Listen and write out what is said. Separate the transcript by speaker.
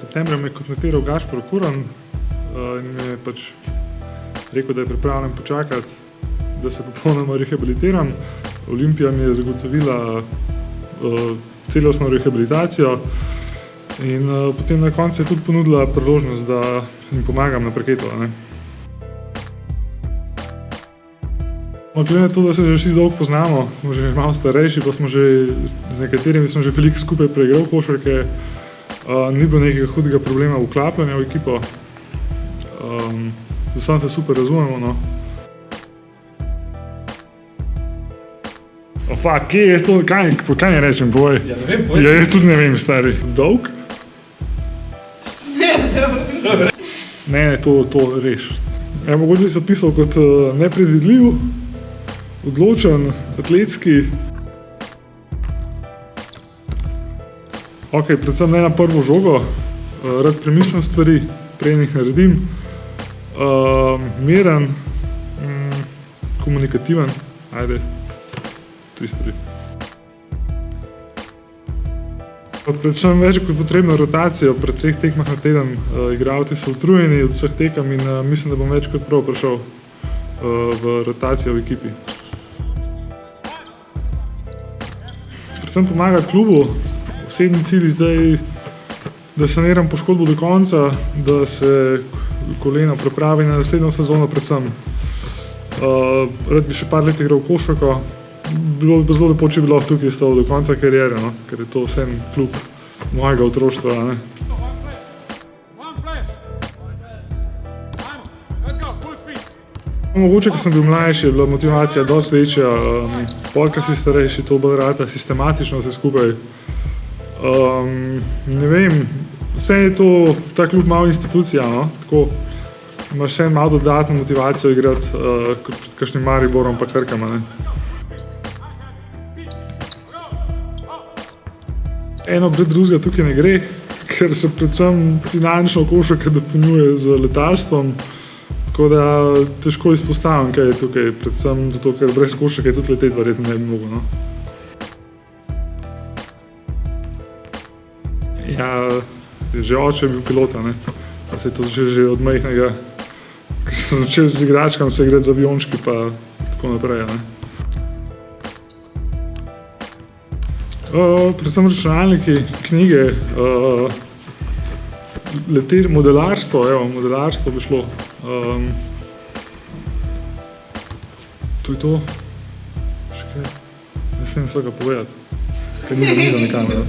Speaker 1: Septembra me je kontaktiral Gašper Kuran in mi je pač rekel, da je pripravljen počakati, da se popolnoma rehabilitiram. Olimpija mi je zagotovila celostno rehabilitacijo in potem na koncu je tudi ponudila priložnost, da jim pomagam na parketu. Glede na to, da se že vsi dolgo poznamo, smo že malo starejši, pa smo že z nekaterimi sem že veliko skupaj preigral košarke, ni bilo nekega hudega problema vklapljanja v ekipo. Z vsem se super razumemo, no. Kje je to, kaj ne rečem, povej?
Speaker 2: Ja, ne vem, povej.
Speaker 1: Ja, jaz tudi ne vem, stari. Dolg? Ne, to reš. Mogoče bi se opisal kot nepredvidljiv, odločen, atletski. Predvsem ne na prvo žogo, rad premišljam stvari, prej jih naredim. Miren, komunikativen, ajde, 3 stvari. Predvsem več kot potrebno rotacijo, pri 3 tekmah na teden igralci so utrujeni od vseh tekem in mislim, da bom več kot prav prišel v rotacijo v ekipi. Predvsem pomaga klubu, osebni cilj zdaj, da saniram poškodbo do konca, da se koleno pripravi na naslednjo sezono predvsem. Rad bi še par let igral košarko, bilo bi zelo lepo, če bi lahko tukaj stal do konca kariere, no? Ker je to vsem klub mojega otroštva. Ne? Mogoče, ko sem bil mlajši, je bila motivacija dosti večja, polka si starejši, to bolj rata, sistematično vse skupaj. Ne vem, vse je to, ta klub malo institucija, no? Tako imaš še malo dodatno motivacijo igrati kot pred kakšnim Mariborom pa Krkama, ne? Eno brez drugega tukaj ne gre, ker se predvsem finančno košarka dopolnjuje z letalstvom, tako da težko izpostavim, kaj je tukaj, predvsem zato, ker brez košarke tudi leteti verjetno ne bi mogel, no. Ja, že oče je bil pilota, ne, pa se je to že od majhnega, ko sem začel z igračkami se igrati z aviončki pa tako naprej, ne. Predvsem računalniki, knjige, modelarstvo bi šlo. To je to. Še kaj? Ne smem vsega povedati, ker ni da mi kamera.